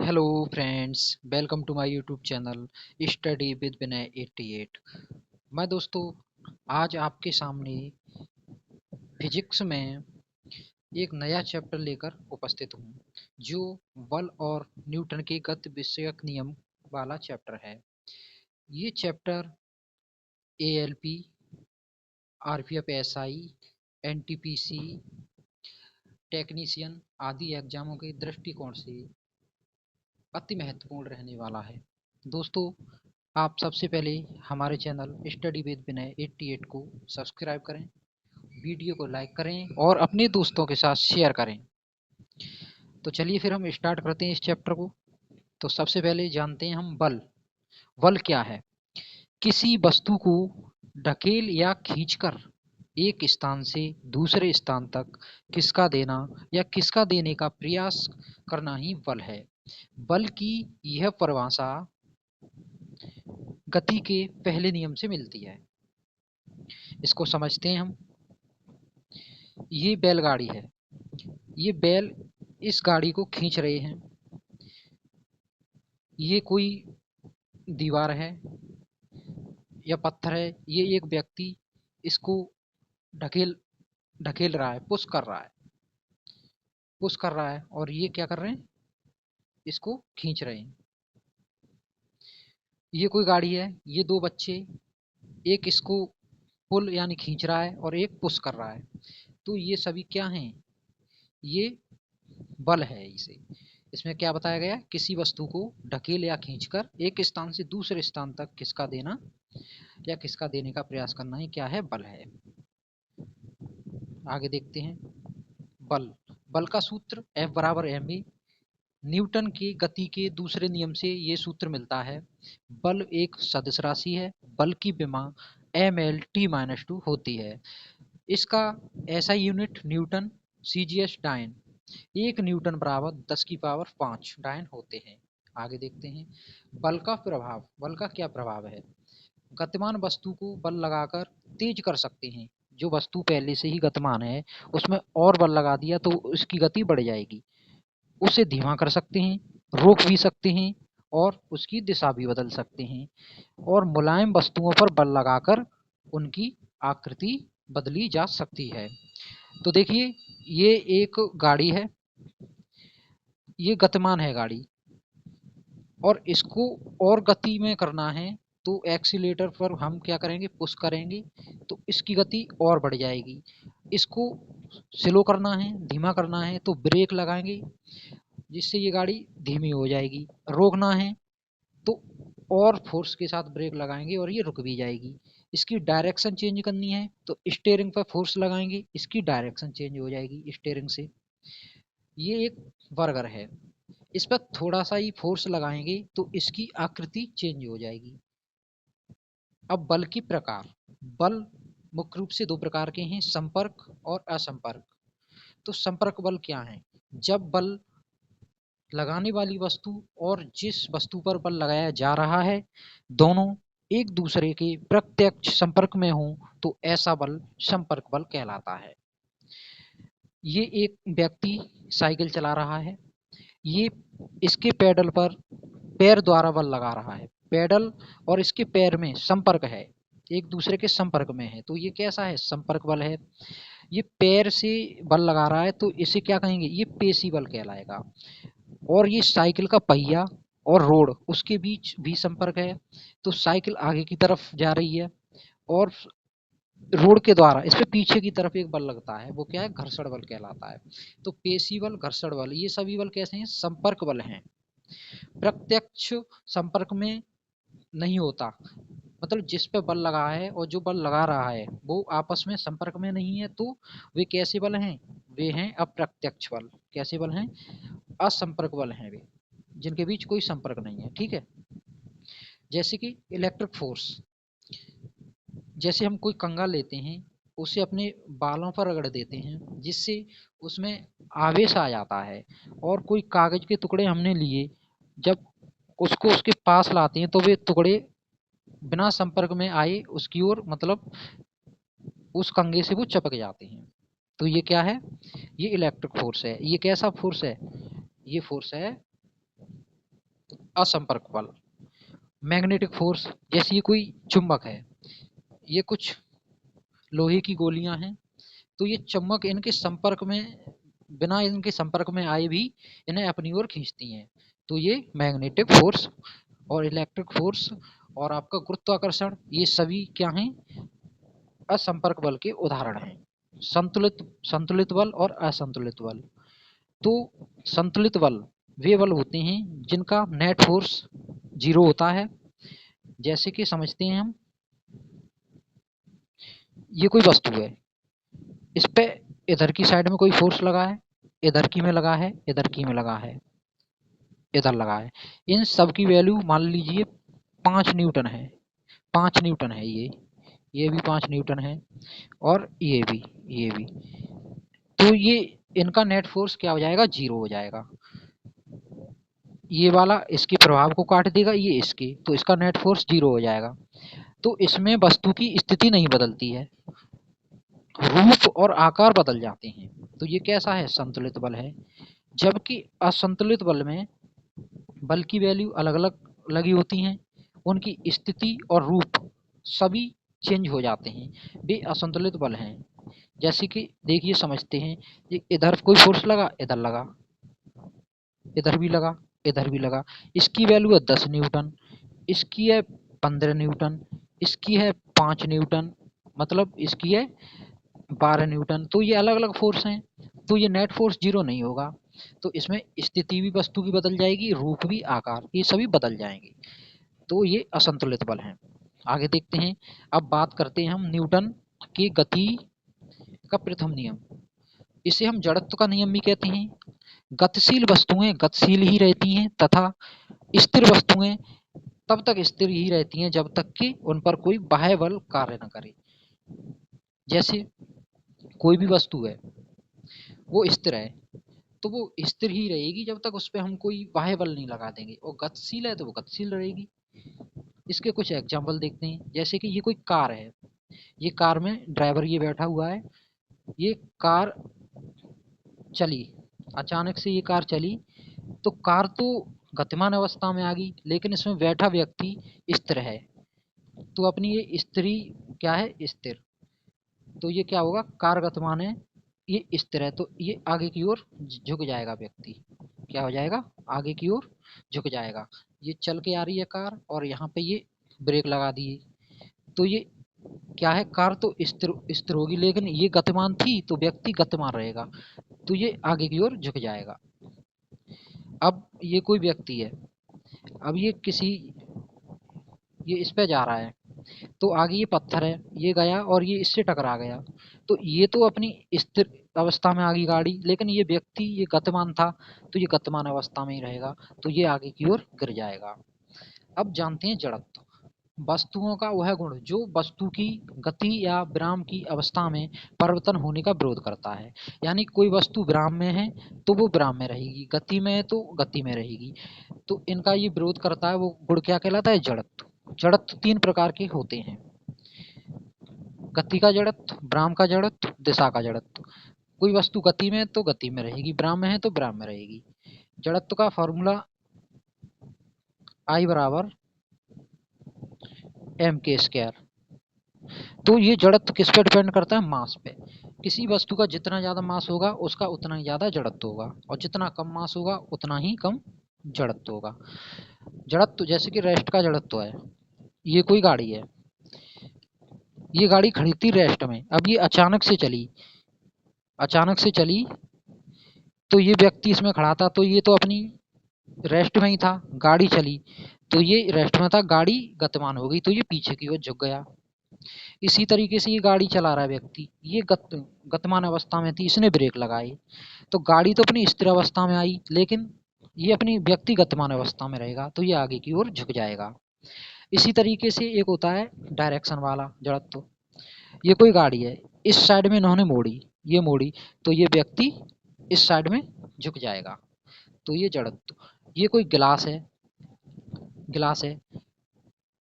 Hello friends, welcome to my YouTube channel study with Vinay 88। मैं दोस्तों आज आपके सामने फिजिक्स में एक नया चैप्टर लेकर उपस्थित हूँ जो बल और न्यूटन के गति विषयक नियम वाला चैप्टर है। ये chapter ALP, RPF SI, NTPC, technician आदि एग्जामों के दृष्टिकोण से अति महत्वपूर्ण रहने वाला है। दोस्तों, आप सबसे पहले हमारे चैनल स्टडी विद विनय 88 को सब्सक्राइब करें, वीडियो को लाइक करें और अपने दोस्तों के साथ शेयर करें। तो चलिए फिर हम स्टार्ट करते हैं इस चैप्टर को। तो सबसे पहले जानते हैं हम बल। बल क्या है? किसी वस्तु को ढकेल या खींचकर एक स्थान से दूसरे स्थान तक खिसका देना या खिसका देने का प्रयास करना ही बल है। बल की यह परिभाषा गति के पहले नियम से मिलती है। इसको समझते हैं हम। ये बैलगाड़ी है। ये बैल इस गाड़ी को खींच रहे हैं। ये कोई दीवार है या पत्थर है। ये एक व्यक्ति इसको ढकेल ढकेल रहा है, पुश कर रहा है और ये क्या कर रहे हैं? इसको खींच रहे हैं। ये कोई गाड़ी है। ये दो बच्चे, एक इसको पुल यानी खींच रहा है और एक पुश कर रहा है। तो ये सभी क्या हैं? ये बल है। इसमें क्या बताया गया? किसी वस्तु को ढकेल या खींचकर एक स्थान से दूसरे स्थान तक खिसका देना या खिसका देने का प्रयास करना ही क्या है? बल है। आगे देखते हैं। बल बल का सूत्र F बराबर ma। न्यूटन की गति के दूसरे नियम से ये सूत्र मिलता है। बल एक सदिश राशि है। बल की विमा mlt-2 होती है। इसका SI यूनिट न्यूटन, CGS डायन। 1 न्यूटन बराबर 10 की पावर 5 डायन होते हैं। आगे देखते हैं। बल का प्रभाव। बल का क्या प्रभाव है? गतिमान वस्तु को बल लगाकर तेज कर सकते हैं। जो वस्तु पहले से ही गतिमान है उसमें और बल लगा दिया तो उसकी गति बढ़ जाएगी। उसे धीमा कर सकते हैं, रोक भी सकते हैं और उसकी दिशा भी बदल सकते हैं। और मुलायम वस्तुओं पर बल लगाकर उनकी आकृति बदली जा सकती है। तो देखिए, ये एक गाड़ी है। ये गतिमान है गाड़ी और इसको और गति में करना है तो एक्सीलेटर पर हम क्या करेंगे? पुश करेंगे तो इसकी गति और बढ़ जाएगी। इसको स्लो करना है, धीमा करना है तो ब्रेक लगाएंगे जिससे ये गाड़ी धीमी हो जाएगी। रोकना है तो और फोर्स के साथ ब्रेक लगाएंगे और ये रुक भी जाएगी। इसकी डायरेक्शन चेंज करनी है तो स्टीयरिंग पर फोर्स लगाएंगे, इसकी डायरेक्शन चेंज हो जाएगी स्टीयरिंग से। ये एक बर्गर है। इस पर थोड़ा सा ही फोर्स लगाएंगे तो इसकी आकृति चेंज हो जाएगी। अब बल की प्रकार। बल मुख्य रूप से दो प्रकार के हैं, संपर्क और असंपर्क। तो संपर्क बल क्या है? जब बल लगाने वाली वस्तु और जिस वस्तु पर बल लगाया जा रहा है दोनों एक दूसरे के प्रत्यक्ष संपर्क में हों तो ऐसा बल संपर्क बल कहलाता है। ये एक व्यक्ति साइकिल चला रहा है। ये इसके पेडल पर पैर द्वारा बल लगा रहा है। पेडल और इसके पैर में संपर्क है, एक दूसरे के संपर्क में है तो ये कैसा है? संपर्क बल है। ये पैर से बल लगा रहा है तो इसे क्या कहेंगे? ये पेशी बल कहलाएगा। और ये साइकिल का पहिया और रोड उसके बीच भी संपर्क है तो साइकिल आगे की तरफ जा रही है और रोड के द्वारा इस पे पीछे की तरफ एक बल लगता है, वो क्या है? घर्षण बल कहलाता है। तो पेशी बल, घर्षण बल, ये सभी बल कैसे हैं? संपर्क बल हैं। प्रत्यक्ष संपर्क में नहीं होता, मतलब जिस पे बल लगा है और जो बल लगा रहा है वो आपस में संपर्क में नहीं है तो वे कैसे बल हैं? वे हैं अप्रत्यक्ष बल। कैसे बल हैं? असंपर्क बल हैं वे, जिनके बीच कोई संपर्क नहीं है। ठीक है। जैसे कि इलेक्ट्रिक फोर्स। जैसे हम कोई कंघा लेते हैं, उसे अपने बालों पर रगड़ देते हैं जिससे उसमें आवेश आ जाता है। और कोई कागज के टुकड़े हमने लिए, जब उसको उसके पास लाते हैं तो वे टुकड़े बिना संपर्क में आए उसकी ओर, मतलब उस कंघे से वो चिपक जाते हैं। तो ये क्या है? ये इलेक्ट्रिक फोर्स है। ये कैसा फोर्स है? ये फोर्स है असंपर्क बल। मैग्नेटिक फोर्स, जैसे ये कोई चुंबक है, ये कुछ लोहे की गोलियां हैं, तो ये चुंबक इनके संपर्क में, बिना इनके संपर्क में आए भी इन्हें अपनी ओर खींचती हैं। तो ये मैग्नेटिक फोर्स और इलेक्ट्रिक फोर्स और आपका गुरुत्वाकर्षण, ये सभी क्या हैं, असंपर्क बल के उदाहरण हैं। संतुलित संतुलित बल और असंतुलित बल। तो संतुलित बल वे बल होते हैं जिनका नेट फोर्स 0 होता है। जैसे कि समझते हैं हम, ये कोई वस्तु है, इस पे इधर की साइड में कोई फोर्स लगा है, इधर की में लगा है, इधर की में लगा है, इधर लगा है। इन सब की वैल्यू मान लीजिए 5 न्यूटन है, 5 न्यूटन है ये भी 5 न्यूटन है, और ये भी। तो ये इनका नेट फोर्स क्या हो जाएगा, 0 हो जाएगा। ये वाला इसके प्रभाव को काट देगा, ये इसके, तो इसका नेट फोर्स 0 हो जाएगा। तो इसमें वस्तु की स्थिति नहीं बदलती है, रूप और आकार बदल जाते हैं। तो ये कैसा है, संतुलित बल है। जबकि असंतुलित बल में बल की वैल्यू अलग अलग लगी होती हैं, उनकी स्थिति और रूप सभी चेंज हो जाते हैं, वे असंतुलित बल हैं। जैसे कि देखिए समझते हैं, इधर कोई फोर्स लगा, इधर लगा, इधर भी लगा, इधर भी लगा। इसकी वैल्यू है 10 न्यूटन, इसकी है 15 न्यूटन, इसकी है 5 न्यूटन, मतलब इसकी है 12 न्यूटन। तो ये अलग अलग फोर्स हैं, तो ये नेट फोर्स 0 नहीं होगा। तो इसमें स्थिति भी वस्तु की बदल जाएगी, रूप भी, आकार, ये सभी बदल जाएंगे। तो ये असंतुलित बल हैं। आगे देखते हैं। अब बात करते हैं हम न्यूटन की गति का प्रथम नियम। इसे हम जड़त्व का नियम भी कहते हैं। गतिशील वस्तुएं गतिशील ही रहती हैं तथा स्थिर वस्तुएं तब तक स्थिर ही रहती हैं जब तक कि उन पर कोई बाह्य बल कार्य न करे। जैसे कोई भी वस्तु है, वो स्थिर है, तो वो स्थिर ही रहेगी जब तक उस पर हम कोई बाह्य बल नहीं लगा देंगे, और गतिशील है तो वो गतिशील रहेगी। इसके कुछ एग्जाम्पल देखते हैं। जैसे कि ये कोई कार है, ये कार में ड्राइवर ये बैठा हुआ है, ये कार चली, अचानक से ये कार चली, तो कार तो गतिमान अवस्था में आ गई, लेकिन इसमें बैठा व्यक्ति स्थिर है। तो अपनी ये स्थिरी क्या है, स्थिर। तो ये क्या होगा, कार गतिमान है, ये स्थिर है, तो ये आगे की ओर झुक जाएगा व्यक्ति। क्या हो जाएगा, आगे की ओर झुक जाएगा। ये चल के आ रही है कार, और यहाँ पे ये ब्रेक लगा दिए, तो ये क्या है, कार तो स्थिर स्थिर होगी, लेकिन ये गतिमान थी तो व्यक्ति गतिमान रहेगा, तो ये आगे की ओर झुक जाएगा। अब ये कोई व्यक्ति है, अब ये इस पे जा रहा है, तो आगे ये पत्थर है, ये गया और ये इससे टकरा गया, तो ये तो अपनी स्थिर अवस्था में आ गई गाड़ी, लेकिन ये व्यक्ति ये गतिमान था, तो ये गतिमान अवस्था में ही रहेगा, तो ये आगे की ओर गिर जाएगा। अब जानते हैं जड़त्व। वस्तुओं का वह गुण जो वस्तु की गति या विराम की अवस्था में परिवर्तन होने का विरोध करता है। यानी कोई वस्तु विराम में है तो वो विराम में रहेगी, गति में है तो गति में रहेगी, तो इनका ये विरोध करता है, वो गुण क्या कहलाता है, जड़त्व। जड़त्व 3 प्रकार के होते हैं, गति का जड़त्व, विराम का जड़त्व, दिशा का जड़त्व। कोई वस्तु गति में है तो गति में रहेगी, विराम में है तो विराम में रहेगी। जड़त्व का फॉर्मूला I बराबर mk²। तो ये जड़त्व किस पे डिपेंड करता है, मास पे। किसी वस्तु का जितना ज्यादा मास होगा उसका उतना ही ज्यादा जड़त्व होगा, और जितना कम मास होगा उतना ही कम जड़त्व होगा। जड़त्व जैसे कि रेस्ट का जड़त्व है, ये कोई गाड़ी है, ये गाड़ी खड़ी थी रेस्ट में, अब ये अचानक से चली, तो ये व्यक्ति इसमें खड़ा था, तो ये तो अपनी रेस्ट में ही था, गाड़ी चली तो ये रेस्ट में था, गाड़ी गतिमान हो गई तो ये पीछे की ओर झुक गया। इसी तरीके से ये गाड़ी चला रहा है व्यक्ति, ये गतिमान अवस्था में थी, इसने ब्रेक लगाई, तो गाड़ी तो अपनी स्थिर अवस्था में आई, लेकिन ये अपनी व्यक्ति गतिमान अवस्था में रहेगा, तो ये आगे की ओर झुक जाएगा। इसी तरीके से एक होता है डायरेक्शन वाला जड़त्व। ये कोई गाड़ी है, इस साइड में इन्होंने मोड़ी, ये मोड़ी, तो ये व्यक्ति इस साइड में झुक जाएगा, तो ये जड़त्व। ये कोई गिलास है,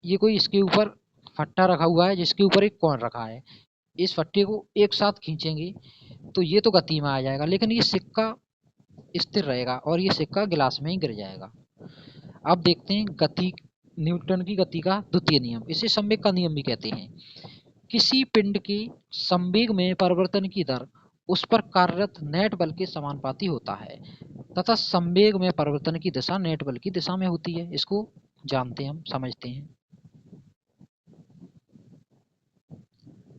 ये कोई इसके ऊपर फट्टा रखा हुआ है जिसके ऊपर एक कॉइन रखा है, इस फट्टे को एक साथ खींचेंगे तो ये तो गति में आ जाएगा, लेकिन ये सिक्का स्थिर रहेगा और ये सिक्का गिलास में ही गिर जाएगा। अब देखते हैं गति, न्यूटन की गति का द्वितीय नियम, इसे संवेग का नियम भी कहते हैं। किसी पिंड के संवेग में परिवर्तन की दर उस पर कार्यरत नेट बल के समानुपाती होता है तथा संवेग में परिवर्तन की दिशा नेट बल की दिशा में होती है। इसको जानते हैं, हम समझते हैं।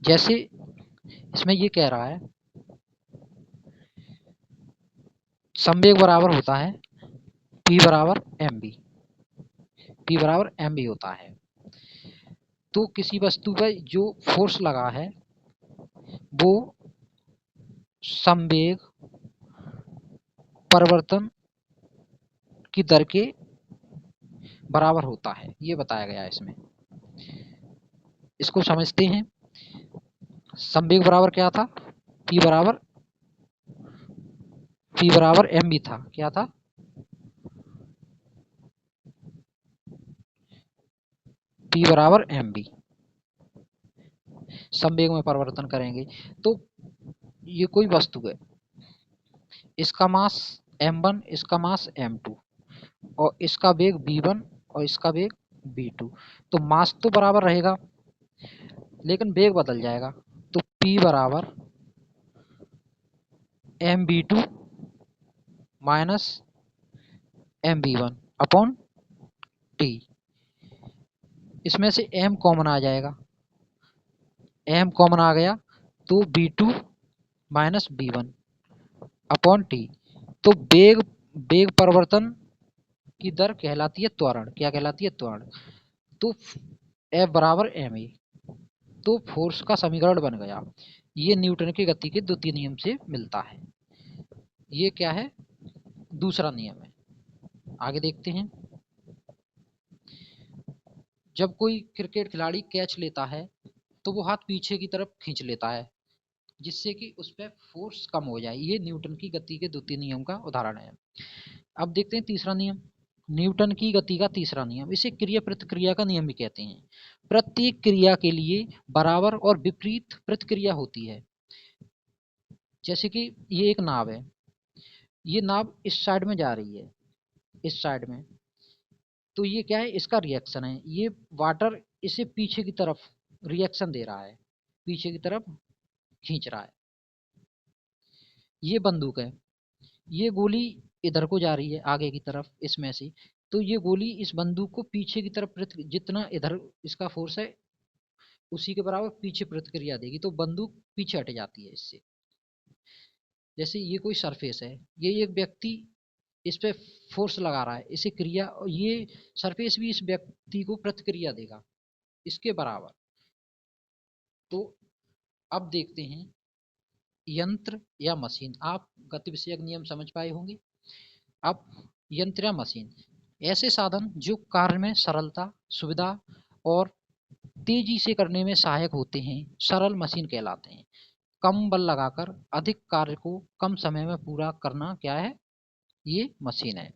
जैसे इसमें ये कह रहा है संवेग बराबर होता है P बराबर mv, P बराबर mv होता है। तो किसी वस्तु पर जो फोर्स लगा है वो संवेग परिवर्तन की दर के बराबर होता है, ये बताया गया है इसमें। इसको समझते हैं। संवेग बराबर क्या था? P बराबर mv था। क्या था? P बराबर mv। संवेग में परिवर्तन करेंगे तो ये कोई वस्तु है, इसका मास m1, इसका मास m2 और इसका वेग v1 और इसका वेग v2। तो मास तो बराबर रहेगा लेकिन वेग बदल जाएगा। तो P बराबर mv2 minus mv1 upon t। इसमें से m कॉमन आ जाएगा, m कॉमन आ गया तो v2 minus v1 upon t। तो वेग वेग परिवर्तन की दर कहलाती है त्वरण। क्या कहलाती है? त्वरण। तो F बराबर ma। तो फोर्स का समीकरण बन गया। ये न्यूटन की गति के द्वितीय नियम से मिलता है। ये क्या है? दूसरा नियम है। आगे देखते हैं। जब कोई क्रिकेट खिलाड़ी कैच लेता है तो वो हाथ पीछे की तरफ खींच लेता है जिससे कि उस पर फोर्स कम हो जाए। ये न्यूटन की गति के द्वितीय नियम का उदाहरण है। अब देखते हैं तीसरा नियम, न्यूटन की गति का तीसरा नियम। इसे क्रिया प्रतिक्रिया का नियम भी कहते हैं। प्रत्येक क्रिया के लिए बराबर और विपरीत प्रतिक्रिया होती है। जैसे कि ये एक नाव है, ये नाव इस साइड में जा रही है, इस साइड में, तो ये क्या है? इसका रिएक्शन है। ये वाटर इसे पीछे की तरफ रिएक्शन दे रहा है, पीछे की तरफ खींच रहा है। ये बंदूक है, ये गोली इधर को जा रही है आगे की तरफ इसमें से, तो ये गोली इस बंदूक को पीछे की तरफ जितना इधर इसका फोर्स है उसी के बराबर पीछे प्रतिक्रिया देगी, तो बंदूक पीछे हट जाती है इससे। जैसे ये कोई सरफेस है, ये एक व्यक्ति इस पे फोर्स लगा रहा है, इसे क्रिया, ये सरफेस भी इस व्यक्ति को प्रतिक्रिया देगा इसके बराबर। तो अब देखते हैं यंत्र या मशीन। आप गति विषयक नियम समझ पाए होंगे। अब यंत्र या मशीन ऐसे साधन जो कार्य में सरलता, सुविधा और तेजी से करने में सहायक होते हैं, सरल मशीन कहलाते हैं। कम बल लगाकर अधिक कार्य को कम समय में पूरा करना क्या है? ये मशीन है।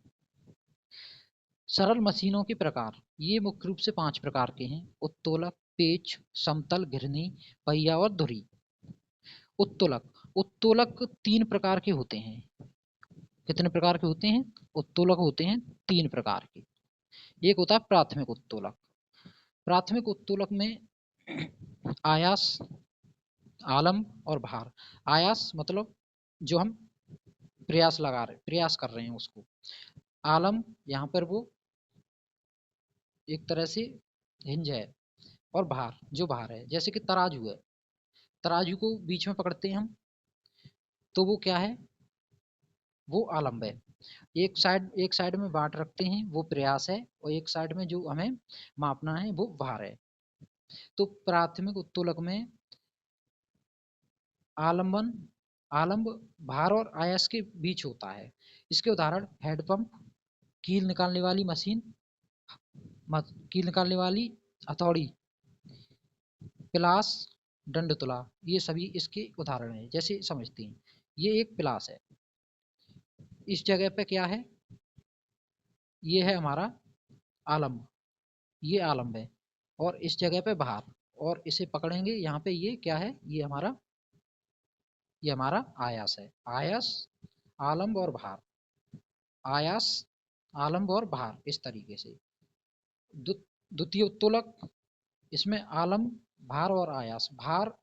सरल मशीनों के प्रकार ये मुख्य रूप से 5 प्रकार के हैं: उत्तोलक, पेच, समतल घिरनी, पहिया और धुरी। उत्तोलक, उत्तोलक 3 प्रकार के होते हैं। कितने प्रकार के होते हैं? उत्तोलक होते हैं 3 प्रकार के। एक होता है प्राथमिक उत्तोलक। प्राथमिक उत्तोलक में आयास, आलम्ब और भार। आयास मतलब जो हम प्रयास कर रहे हैं उसको। आलम्ब यहाँ पर वो एक तरह से हिंज है, और भार जो भार है, जैसे कि तराजू है, तराजू को बीच में पकड़ते हैं हम तो वो क्या है? वो आलम्ब है। एक साइड में बाट रखते हैं वो प्रयास है, और एक साइड में जो हमें मापना है वो भार है। तो प्राथमिक उत्तोलक में आलम्बन, आलम्ब भार और आयास के बीच होता है। इसके उदाहरण हैंडपंप, कील निकालने वाली मशीन, कील निकालने वाली हथौड़ी, पिलास, दंड-तुला, ये सभी इसके उदाहरण हैं। जैसे समझते हैं, ये एक पिलास है, इस जगह पे क्या है? ये है हमारा आलम्ब, ये आलम्ब है, और इस जगह पे भार, और इसे पकड़ेंगे यहाँ पे, ये क्या है? ये हमारा आयास है। आयास, आलम्ब और भार। आयास आलम्ब और भार, इस तरीके से। द्वितीय उत्तोलक, इसमें आलम्ब, भार और आयास, भार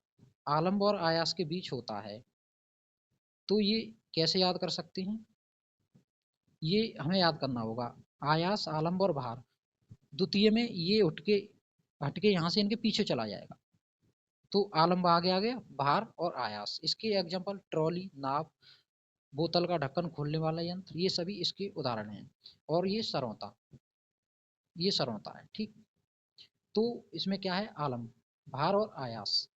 आलम्ब और आयास के बीच होता है। तो ये कैसे याद कर सकते हैं, ये हमें याद करना होगा, आयास, आलम्ब और भार, द्वितीय में ये हटके यहाँ से इनके पीछे चला जाएगा, तो आलम्ब आगे आ गया, भार और आयास। इसके एग्जाम्पल ट्रॉली, नाव, बोतल का ढक्कन खोलने वाला यंत्र, ये सभी इसके उदाहरण हैं। और ये सरौता, ये सरौता है, ठीक। तो इसमें क्या है, आलम्ब, भार और आयास।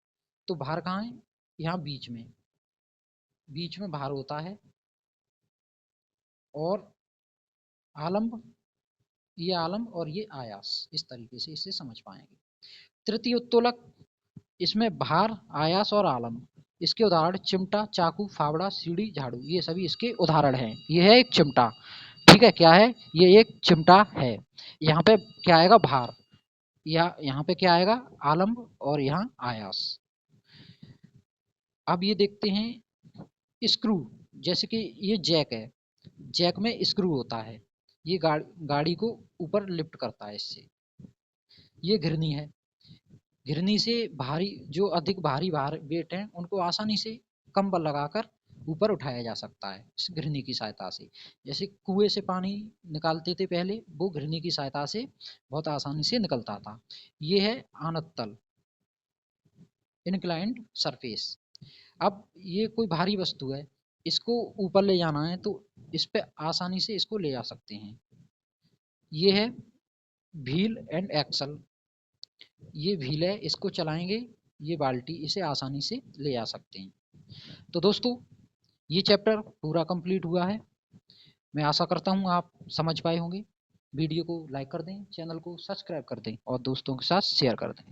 तो भार कहाँ है, यहाँ बीच में, बीच में भार होता है। और आलम्ब, ये आलम्ब और ये आयास, इस तरीके से इसे समझ पाएंगे। तृतीय उत्तोलक, इसमें भार, आयास और आलम्ब, इसके उदाहरण चिमटा, चाकू, फावड़ा, सीढ़ी, झाड़ू, ये सभी इसके उदाहरण हैं। ये है एक चिमटा, ठीक है, क्या है, ये एक चिमटा है। यहाँ पे क्या आएगा, भार, या यहाँ पे क्या आएगा, आलम्ब, और यहाँ आयास। अब ये देखते हैं स्क्रू, जैसे कि ये जैक है, जैक में स्क्रू होता है, ये गाड़ी को ऊपर लिफ्ट करता है इससे। ये घिरनी है, घिरनी से भारी, जो अधिक भारी वेट हैं उनको आसानी से कंबल लगाकर ऊपर उठाया जा सकता है इस घिरनी की सहायता से। जैसे कुएं से पानी निकालते थे पहले, वो घिरनी की सहायता से बहुत आसानी से निकलता था। ये है आनत तल, इंक्लाइंड सरफेस। अब ये कोई भारी वस्तु है, इसको ऊपर ले जाना है तो इस पे आसानी से इसको ले जा सकते हैं। ये है व्हील एंड एक्सल, ये व्हील है, इसको चलाएंगे, ये बाल्टी, इसे आसानी से ले जा सकते हैं। तो दोस्तों, ये चैप्टर पूरा कंप्लीट हुआ है। मैं आशा करता हूँ आप समझ पाए होंगे। वीडियो को लाइक कर दें, चैनल को सब्सक्राइब कर दें और दोस्तों के साथ शेयर कर दें।